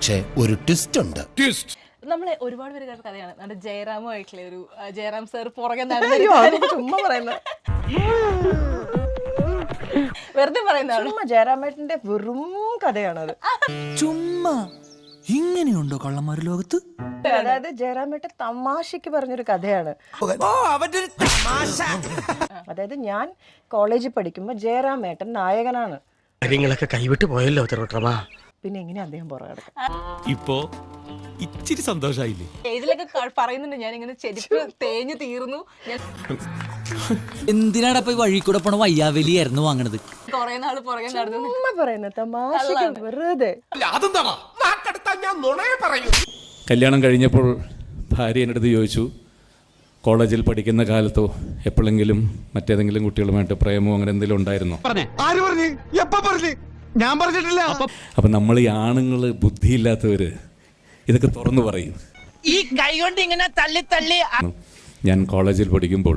പക്ഷെ ഒരു ട്വിസ്റ്റ് ഉണ്ട്. നമ്മളെ ഒരുപാട് പേര് കേട്ട കഥയാണ് നമ്മുടെ ജയറാമുമായിട്ടുള്ള ഒരു ജയറാം സാർ പുറകെ ചുമ്മാ പറയുന്നത് വെറുതെ പറയുന്നതാണ്. ചുമ്മാ ജയറാമേട്ടന്റെ വെറും കഥയാണത്. ചുമ്മാ ഇങ്ങനെയുണ്ടോ കള്ളന്മാര് ലോകത്ത്? അതായത് ജയറാമേട്ടൻ തമാശക്ക് പറഞ്ഞൊരു കഥയാണ്. അതായത് ഞാൻ കോളേജിൽ പഠിക്കുമ്പോ ജയറാമേട്ടൻ നായകനാണ്. കാര്യങ്ങളൊക്കെ കൈവിട്ട് പോയല്ലോ തിരുവട്ടമാ. പിന്നെ എങ്ങനെയാ അദ്ദേഹം പുറകെ ഇപ്പോ ഇച്ചിരി സന്തോഷായില്ലേ? സ്റ്റേജിലൊക്കെ പറയുന്നുണ്ട് ഞാൻ ഇങ്ങനെ ചെരുപ്പ് തേഞ്ഞു തീർന്നു, ഞാൻ എന്തിനാടപ്പ ഈ വഴി കൂടെ പോണ വയ്യാവലിയായിരുന്നു വാങ്ങണത്? കൊറേ നാള് പുറകെ നടന്നു. ചുമ്മാ പറയുന്നത് തമാശക്ക് വെറുതെ. കല്യാണം കഴിഞ്ഞപ്പോൾ ഭാര്യ എൻ്റെ അടുത്ത് ചോദിച്ചു, കോളേജിൽ പഠിക്കുന്ന കാലത്തോ എപ്പോഴെങ്കിലും മറ്റേതെങ്കിലും കുട്ടികളുമായിട്ട് പ്രേമോ അങ്ങനെ എന്തെങ്കിലും ഉണ്ടായിരുന്നോ? ഞാൻ പറഞ്ഞിട്ടില്ല. അപ്പം നമ്മൾ ഈ ആണുങ്ങൾ ബുദ്ധിയില്ലാത്തവർ ഇതൊക്കെ തുറന്നു പറയും. ഈ കൈ കൊണ്ട് ഇങ്ങനെ തള്ളി തള്ളി. ഞാൻ കോളേജിൽ പഠിക്കുമ്പോൾ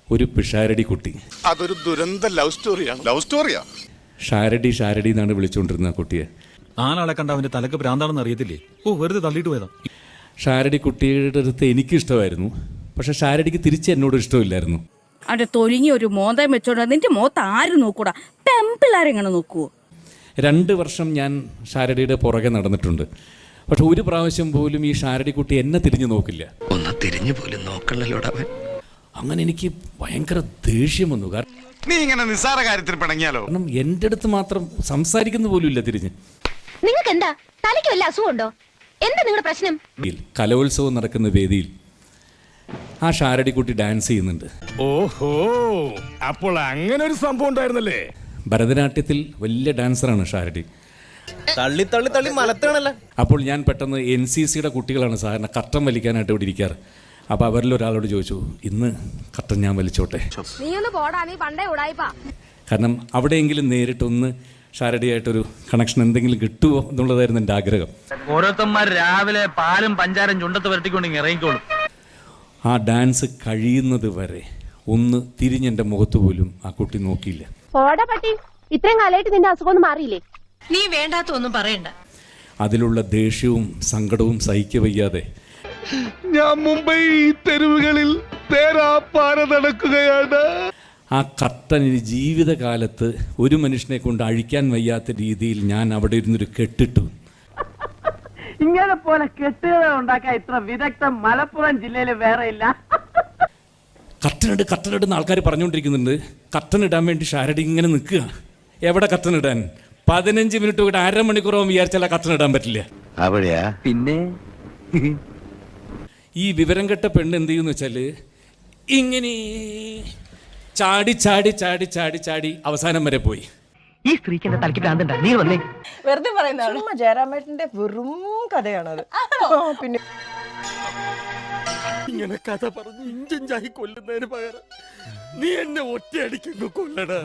ഒരു പിഷാരടി കുട്ടി, അതൊരു ദുരന്ത ലവ് സ്റ്റോറിയാണ്. ലവ് സ്റ്റോറിയാ? ഷാരടി ഷാരടി എന്നാണ് വിളിച്ചുകൊണ്ടിരുന്ന ആ കുട്ടിയെ. ആനാളെ കണ്ട അവന്റെ തലക്ക് ഭ്രാന്താണെന്ന് അറിയത്തില്ലേ? ഓ, വെറുതെ തള്ളിയിട്ട് പോയതാ. ഷാരടി കുട്ടിയുടെ അടുത്ത് എനിക്കിഷ്ടമായിരുന്നു, പക്ഷെ ഷാരടിക്ക് തിരിച്ച് എന്നോട് ഇഷ്ടമില്ലായിരുന്നു. അവിടെ തൊലിങ്ങി ഒരു മോന്തം വെച്ചോണ്ട് നിന്റെ മോത്ത് ആരും നോക്കൂടാ, പെമ്പിള്ളാരെങ്ങനെ നോക്കുവോ? 2 വർഷം ഞാൻ ഷാരടിയുടെ പുറകെ നടന്നിട്ടുണ്ട്. പക്ഷെ ഒരു പ്രാവശ്യം പോലും ഈ ഷാരടി കുട്ടി എന്നെ തിരിഞ്ഞു നോക്കില്ല. ഒന്ന് തിരിഞ്ഞു പോലും നോക്കണല്ലോടവൻ. അങ്ങനെ എനിക്ക് ഭയങ്കര ദേഷ്യം വന്നു. നീ ഇങ്ങനെ നിസ്സാര കാര്യത്തിൽ പിണങ്ങിയാലോ? കാരണം എൻ്റെ അടുത്ത് മാത്രം സംസാരിക്കുന്ന പോലും ഇല്ല തിരിഞ്ഞ്. നിങ്ങൾക്ക് എന്താ തലയ്ക്ക് വല്ല അസുഖമുണ്ടോ? എന്താ നിങ്ങളുടെ പ്രശ്നം? കലോത്സവം നടക്കുന്ന വേദിയിൽ ആ ഷാരടി കുട്ടി ഡാൻസ് ചെയ്യുന്നുണ്ട്. ഓഹോ, അപ്പോൾ അങ്ങനെ ഒരു സംഭവം ഉണ്ടായിരുന്നല്ലേ? ഭരതനാട്യത്തിൽ വലിയ ഡാൻസറാണ് ഷാരടി. തള്ളി തള്ളി തള്ളി മലത്താണല്ലോ. അപ്പോൾ ഞാൻ പെട്ടെന്ന് NCCയുടെ കുട്ടികളാണ് സാധാരണ കർട്ടൻ വലിക്കാനായിട്ട് ഇവിടെ ഇരിക്കാറ്. അപ്പോൾ അവരിൽ ഒരാളോട് ചോദിച്ചു, ഇന്ന് കർട്ടൻ ഞാൻ വലിച്ചോട്ടെ? നീ ഒന്ന് പോടാ, നീ പണ്ടേ ഉടായിപ്പാ. കാരണം അവിടെയെങ്കിലും നേരിട്ടൊന്ന് ഷാരടിയായിട്ടൊരു കണക്ഷൻ എന്തെങ്കിലും കിട്ടുമോ എന്നുള്ളതായിരുന്നു എൻ്റെ ആഗ്രഹം. ഓരോരുത്തന്മാർ രാവിലെ പാലും പഞ്ചാരം ചുണ്ടത്ത് വരട്ടിക്കൊണ്ട് ഇറങ്ങിക്കോളും. ആ ഡാൻസ് കഴിയുന്നത് വരെ ഒന്ന് തിരിഞ്ഞെൻ്റെ മുഖത്ത് പോലും ആ കുട്ടി നോക്കിയില്ല. പോടാ പട്ടി, ഇത്രയും കാലമായിട്ട് നിന്റെ അസുഖം മാറിയില്ലേ? നീ വേണ്ടാത്ത ഒന്നും പറയണ്ട. അതിലുള്ള ദേഷ്യവും സങ്കടവും സഹിക്കവയ്യാതെ ഞാൻ മുംബൈ തെരുവുകളിൽ തേരാപ്പാര നടക്കുകയാണ്. ആ കർട്ടൻ ഇനി ജീവിതകാലത്ത് ഒരു മനുഷ്യനെ കൊണ്ട് അഴിക്കാൻ വയ്യാത്ത രീതിയിൽ ഞാൻ അവിടെ ഇരുന്നൊരു കെട്ടിട്ടു. ഇങ്ങനെ പോലെ കെട്ടുകൾ ഉണ്ടാക്കാൻ ഇത്ര വിദഗ്ധം മലപ്പുറം ജില്ലയിൽ വേറെ ഇല്ല. കർട്ടനിടുന്ന ആൾക്കാർ പറഞ്ഞുകൊണ്ടിരിക്കുന്നുണ്ട്. കർട്ടനിടാൻ വേണ്ടി ഷാരടി ഇങ്ങനെ നിൽക്കുക. എവിടെ കർട്ടനിടാൻ? 15 മിനിറ്റ് കൂടെ അരമണിക്കൂറാവും വിചാരിച്ചാൽ കർട്ടനിടാൻ പറ്റില്ല. അവിടെയാ പിന്നെ ഈ വിവരം കെട്ട പെണ്ണ് എന്ത് ചെയ്യുമെന്ന് വെച്ചാൽ ഇങ്ങനെ ചാടി ചാടി ചാടി ചാടി ചാടി അവസാനം വരെ പോയി. ഈ സ്ത്രീക്ക് എന്റെ തലയ്ക്ക് ഭ്രാന്തണ്ട, നീ വന്നേ. വെറുതെ പറയുന്നതാണ്. ചുമ്മാ ജയറാമേട്ടന്റെ വെറും കഥയാണത്. പിന്നെ ഇങ്ങനെ കഥ പറഞ്ഞ് ഇഞ്ചിഞ്ചായി കൊല്ലുന്നതിന് പകരം നീ എന്നെ ഒറ്റയടിക്കുന്നു കൊല്ലടാ.